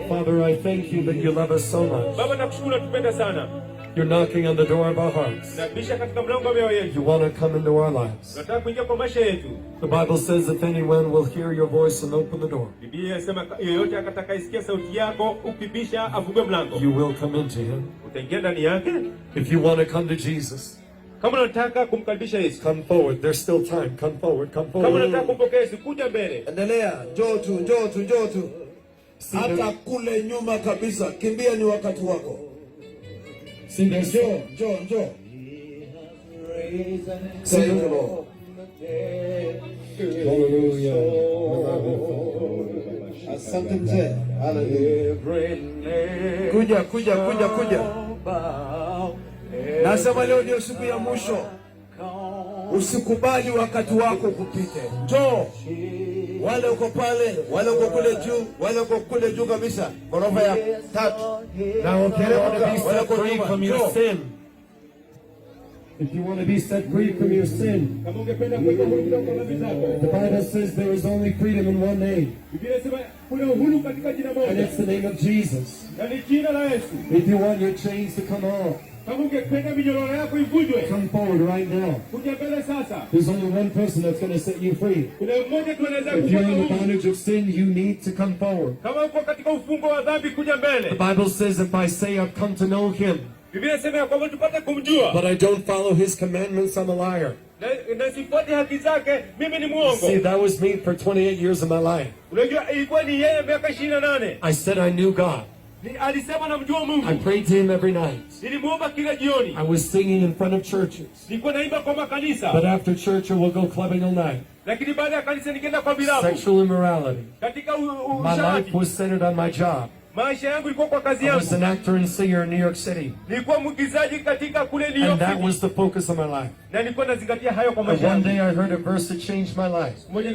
Father, I thank you that you love us so much. Baba, nakushukuru unatupenda sana. You're knocking on the door of our hearts. You want to come into our lives. The Bible says if anyone will hear your voice and open the door, you will come into him. If you want to come to Jesus, come forward. There's still time. Come forward. Come forward. Endelea, njoo tu. Hata kule nyuma kabisa, kimbia ni wakati wako. Njoo. Say it, Lord. Hallelujah. Asante mzee. Hallelujah. Kuja. Nasema leo ndio siku ya mwisho. Usikubali wakati wako kupite. Njoo. Wale uko pale, wale uko kule juu kabisa. Ghorofa ya 3. Now, if you want to be set free from your sin, if you want to be set free from your sin, the Bible says there is only freedom in one name, and it's the name of Jesus. If you want your chains to come off, come forward right now. There's only one person that's going to set you free. If you're in the bondage of sin, you need to come forward. The Bible says if I say I've come to know him, but I don't follow his commandments, I'm a liar. See, that was me for 28 years of my life. I said I knew God. I prayed to him every night. I was singing in front of churches. But after church, I will go clubbing all night. Sexual immorality. My life was centered on my job. I was an actor and singer in New York City. And that was the focus of my life. And one day I heard a verse that changed my life. It was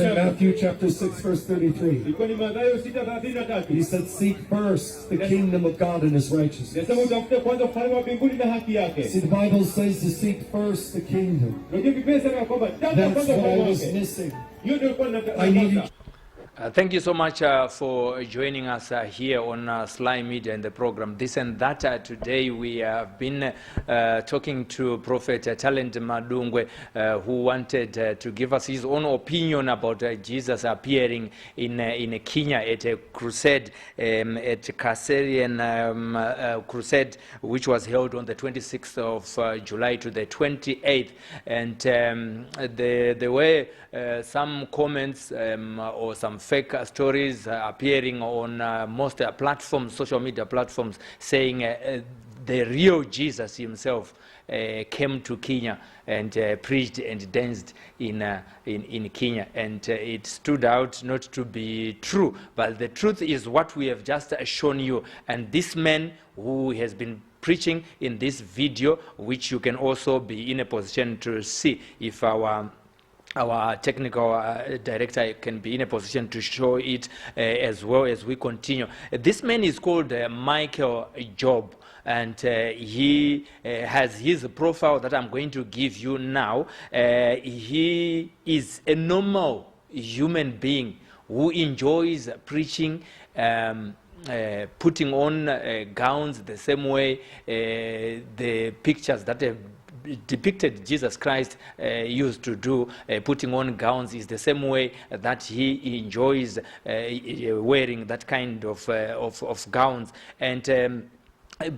in Matthew chapter 6 verse 33. He said, seek first the kingdom of God and his righteousness. See, the Bible says to seek first the kingdom. That's what I was missing. I needed. Thank you so much for joining us here on Sly Media and the program This and That. Today we have been talking to Prophet Talent Madungwe, who wanted to give us his own opinion about Jesus appearing in Kenya at a crusade, at Kaserian crusade, which was held on the 26th of July to the 28th. And there were some comments or some fake stories appearing on most platforms, social media platforms, saying the real Jesus himself came to Kenya and preached and danced in Kenya, and it stood out not to be true. But the truth is what we have just shown you, and this man who has been preaching in this video, which you can also be in a position to see if our technical director can be in a position to show it as well as we continue. This man is called Michael Job, and he has his profile that I'm going to give you now. He is a normal human being who enjoys preaching, putting on gowns the same way the pictures that have depicted Jesus Christ used to do. Putting on gowns is the same way that he enjoys wearing that kind of gowns. And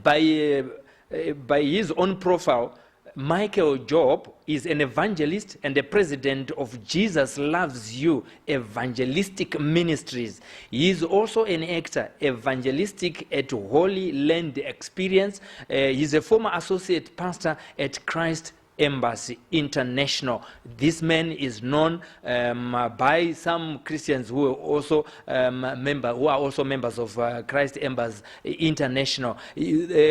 by his own profile, Michael Job is an evangelist and the president of Jesus Loves You Evangelistic Ministries. He is also an actor, evangelistic at Holy Land Experience. He's a former associate pastor at Christ Embassy International. This man is known by some Christians who are also members of Christ Embassy International.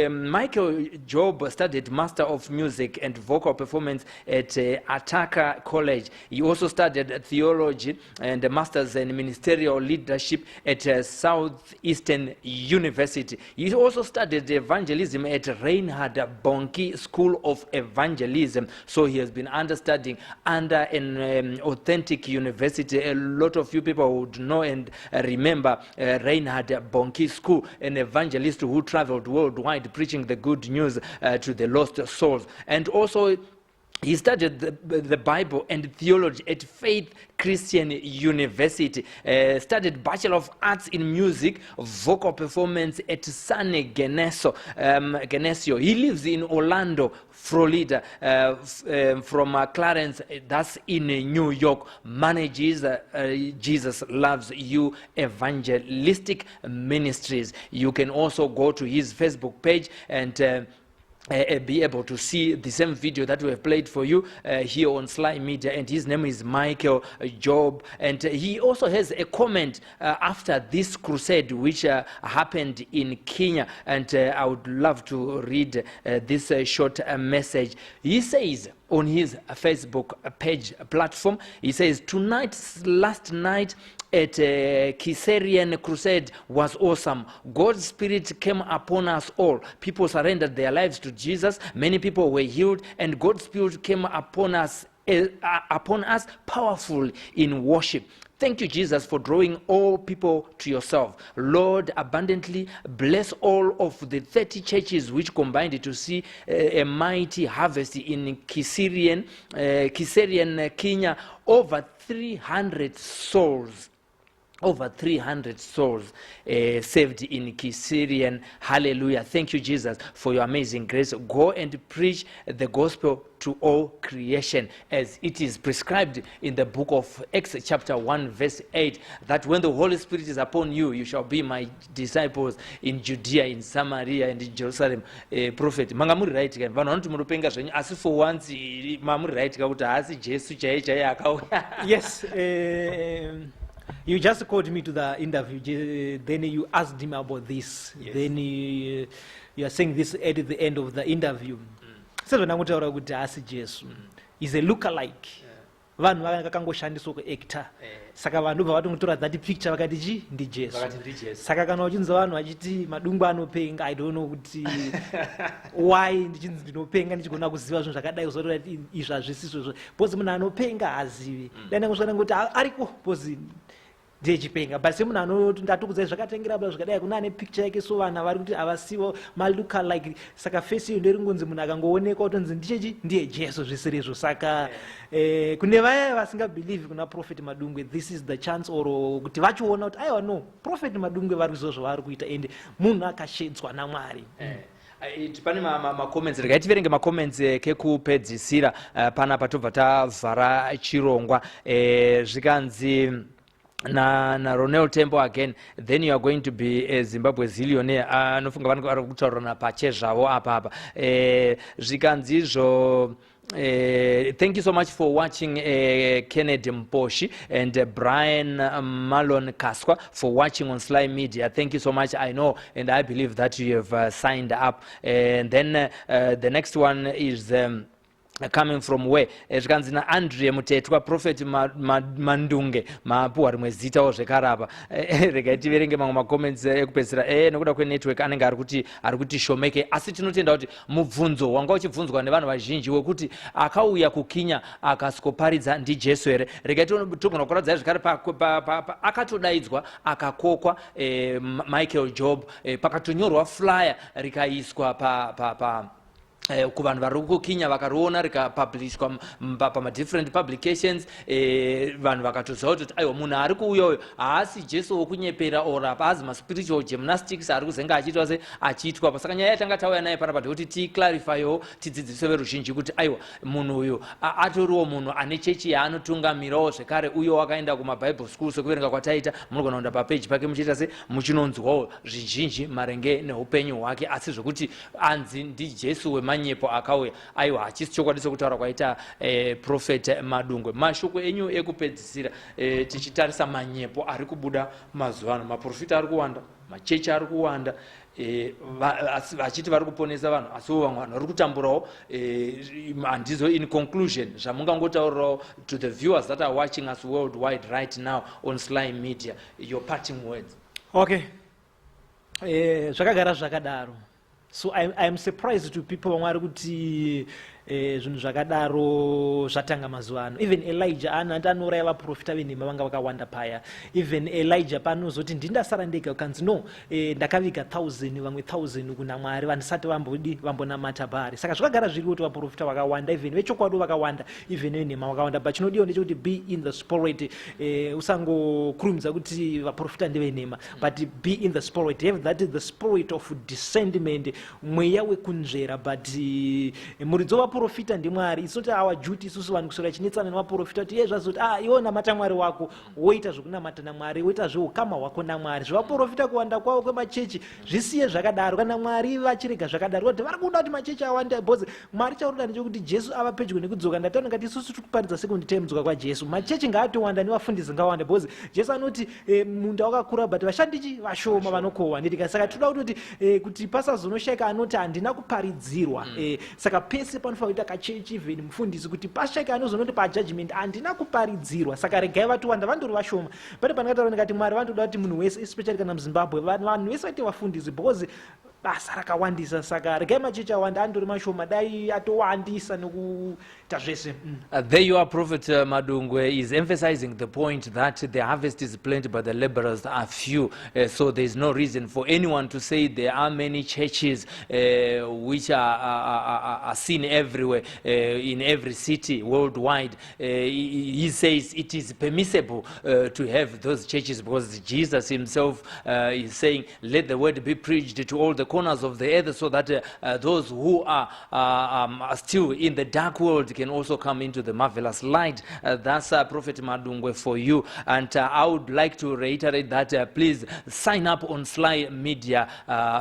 Michael Job studied Master of Music and Vocal Performance at Ataka College. He also studied theology and a Masters in Ministerial Leadership at Southeastern University. He also studied evangelism at Reinhard Bonnke School of Evangelism. So he has been understudying under an authentic university. A lot of you people would know and remember Reinhard Bonnke School, an evangelist who traveled worldwide preaching the good news to the lost souls. And also he studied the Bible and theology at Faith Christian University, studied Bachelor of Arts in Music, Vocal Performance at San Genesio. He lives in Orlando, Florida, from Clarence, that's in New York, manages Jesus Loves You Evangelistic Ministries. You can also go to his Facebook page and be able to see the same video that we have played for you here on Sly Media, and his name is Michael Job. And he also has a comment after this crusade which happened in Kenya, and I would love to read this short message. He says on his Facebook page platform, he says, last night at Kiserian Crusade was awesome. God's Spirit came upon us all. People surrendered their lives to Jesus. Many people were healed, and God's Spirit came upon us powerful in worship. Thank you, Jesus, for drawing all people to yourself. Lord, abundantly bless all of the 30 churches which combined to see a mighty harvest in Kiserian, Kenya. Over 300 souls. Over 300 souls saved in Kiserian. Hallelujah. Thank you, Jesus, for your amazing grace. Go and preach the gospel to all creation, as it is prescribed in the book of Acts chapter 1 verse 8, that when the Holy Spirit is upon you, you shall be my disciples in Judea, in Samaria, and in Jerusalem. Prophet, mangamuri right kan vanhu vanoti munopenga zvenyu, asi for once mamuri right kuti haasi Jesu chaiye akauya. Yes. You just called me to the interview, then you asked him about this. Yes. Then you are saying this at the end of the interview. So vanangutaura kuti haasi Jesu. He's a lookalike. Vanhu vakangoshandiswa kuactor. Saka vanhu vavatongotora that picture vakati chi ndi Jesu. Saka kana uchinzwa vanhu vachiti madungu anopenga, I don't know kuti why ndichinzi ndinopenga ndichigona kuziva zvinhu zvakadai kuzotora kuti izvi hazvisizvo. Because munhu anopenga hazivi. Dai ngosvika kuti ariko because ndechipenga, but semunhu anoti ndatukudzai zvakatengera bla zvakadai kuna ane picture yake, so vanhu vari kuti havasiwo maluka like. Saka face iyo nderingonzi munhu akangooneka utonzi ndichechi ndiye Jesu zvisirezvo. Saka kune vaya vasingabelieve kuna Prophet Madungwe, this is the chance or kuti vachiona kuti aiwa no Prophet Madungwe vari kuziva zvavari kuita ende munhu akashedzwa naMwari. Pane macomments, regai tiverenge macomments kekupedzisira panapa tobva tavhara chirongwa. Zvikanzi na Ronel Temple again, then you are going to be a Zimbabwe zillionaire. Anofunga vanhu vari kutaurana pache zvavo apa. Zvikanzi izvo. Thank you so much for watching, Kennedy Mposhi and Brian Malon Kaswa for watching on Sly Media. Thank you so much. I know and I believe that you have signed up. And then the next one is coming from where zvikanzi naAndrea Mutetwa, Prophet Mandunge mapuwa rimwe zitawo zvekarapa. Regai tiverenge mamwe macomments ekupedzisira nokuda kwenetwork anenge ari kuti shomeke, asi tinotenda kuti mubvunzo wanga uchibvunzwa nevanhu vazhinji wekuti akauya kukinya akasikoparidza ndi Jesu here. Regai togona kuratidza zvakare akatodaidzwa akakokwa Michael Job, pakatonyorwa flyer rikaiswa kuvanhu vari kukinya vakariona rikapublishwa pamadifferent publications vanhu vakatoziva kuti aiwa munhu ari kuuyayo haasi jesu wokunyepera ora haazi maspiritual gymnastics ari kuzenga achiitwa se achiitwa pasaka nyaya yatanga tauya naye panapa ndekuti ticlarifyewo tidzidzise veruzhinji kuti aiwa munhu uyu atoriwo munhu ane chechi yaanotungamirawo zvekare uyo wakaenda kumabible school sekuverenga kwataita munogona kuenda papeji pake muchiita se muchinonzwawo zvizhinji marenge neupenyu hwake asi zvokuti anzi ndijesu wemanyepo akauya aiwa hachisi chokwadi sekutaura kwaita Prophet Madungwe. Mashoko enyu ekupedzisira tichitarisa manyepo ari kubuda mazuva ano, maprofita ari kuwanda, machechi ari kuwanda, vachiti vari kuponesa vanhu asiwo vamwe vanhu vari kutamburawo. Handizo in conclusion zvamungangotaurirawo to the viewers that are watching us worldwide right now on Sly Media, your parting words. Okay, zvakagara zvakadaro. So I'm surprised to people vamwe vari kuti zvinhu zvakadaro zvatanga mazuva ano. Even Elijah anouraya vaprofita venhema vanga vakawanda paya. Even Elijah panozoti ndindasara ndega ukanzi no ndakaviga 1000 vamwe 1000 kuna Mwari vandisati vambonamata Bhaari. Saka zvakagara zviri kuti vaprofita vakawanda, even vechokwadi vakawanda, even venhema vakawanda, but chinodiwa ndechekuti be in the spirit. Usangokurumidza kuti vaprofita ndevenhema, but be in the spirit. Have that is the spirit of discernment, mweya wekunzvera. But muridzo vaprofita ndiMwari. It's not our duty isusu vanhu kuswera chinetsana navaprofita kuti zvazoti iwo namata Mwari wako, woita zvokunamata naMwari, woita zveukama hwako naMwari. Zvevaprofita kuwanda kwavo kwemachechi zvisiye zvakadaro. Kana Mwari vachirega zvakadaro kuti vari kuda kuti machechi awande, because Mwari chaurida ndechekuti Jesu ava pedyo nekudzoka. Ndataura ngati isusu tiri kuparidza second time kudzoka kwaJesu. Machechi ngaatowanda nevafundisi ngawanda, because Jesu anoti munda wakakura but vashandi vashoma vanokohwa. Ndika saka toda kuti pasazonosheka anoti handina kuparidzirwa. Saka pese panofanira kuita kachechi even mufundisi kuti pasheka anozonoti pajudgment handina kuparidzirwa. Saka regai vatowanda vandori vashoma. Pane panakataura ndikati Mwari vandoda kuti munhu wese, especially kana muZimbabwe, vanhu vese vaite vafundisi because basa rakawandisa. Saka regai machechi awanda andori mashoma, dai atowandisa nekuita zvese. There you are, Prophet Madungwe is emphasizing the point that the harvest is plenty but the laborers are few. So there is no reason for anyone to say there are many churches which are seen everywhere, in every city worldwide. He says it is permissible to have those churches because Jesus himself is saying, let the word be preached to all the corners of the earth, so that those who are still in the dark world can also come into the marvelous light. That's Prophet Madungwe for you. And I would like to reiterate that please sign up on Sly Media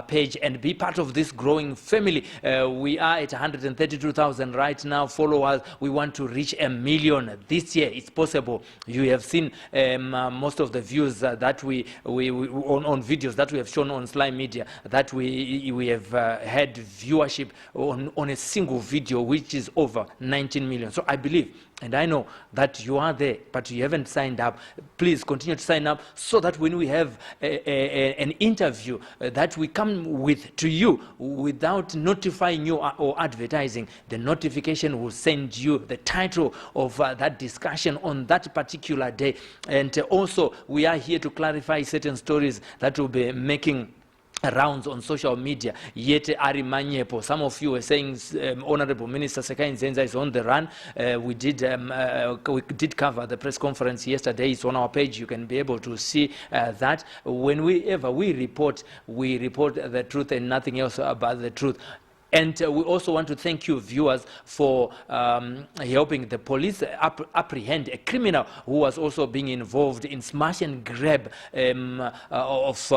page and be part of this growing family. We are at 132,000 right now followers. We want to reach 1 million this year. It's possible. You have seen most of the views that we on videos that we have shown on Sly Media, that we have had viewership on a single video which is over 19 million. So I believe and I know that you are there, but you haven't signed up. Please continue to sign up so that when we have an interview that we come with to you without notifying you or advertising, the notification will send you the title of that discussion on that particular day. And also we are here to clarify certain stories that will be making rounds on social media. Yet Ari Manyepo, some of you were saying Honorable Minister Sekai Nzenza is on the run. We did cover the press conference yesterday. It's on our page. You can be able to see that. Whenever we report the truth and nothing else but the truth. And we also want to thank you, viewers, for helping the police apprehend a criminal who was also being involved in smash and grab of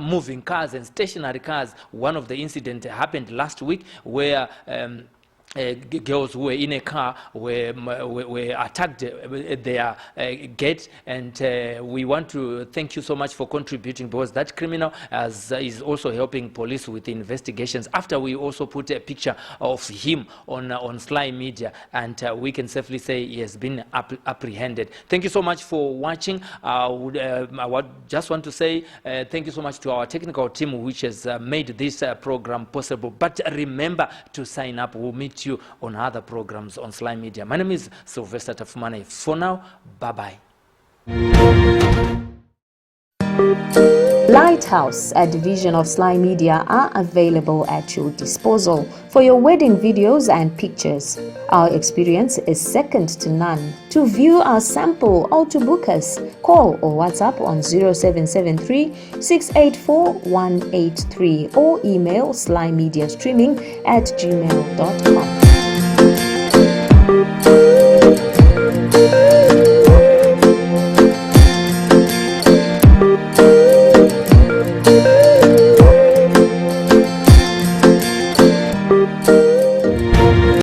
moving cars and stationary cars. One of the incidents happened last week where girls who were in a car were attacked at their gate, and we want to thank you so much for contributing, because that criminal is also helping police with investigations. After we also put a picture of him on Sly Media, and we can safely say he has been apprehended. Thank you so much for watching. I just want to say thank you so much to our technical team which has made this program possible. But remember to sign up. We'll meet you on other programs on Sly Media. My name is Sylvester Tafumane. For now, bye-bye. Light House, a division of Sly Media, are available at your disposal for your wedding videos and pictures. Our experience is second to none. To view our sample or to book us, call or WhatsApp on 0773 684 183 or email slymediastreaming@gmail.com.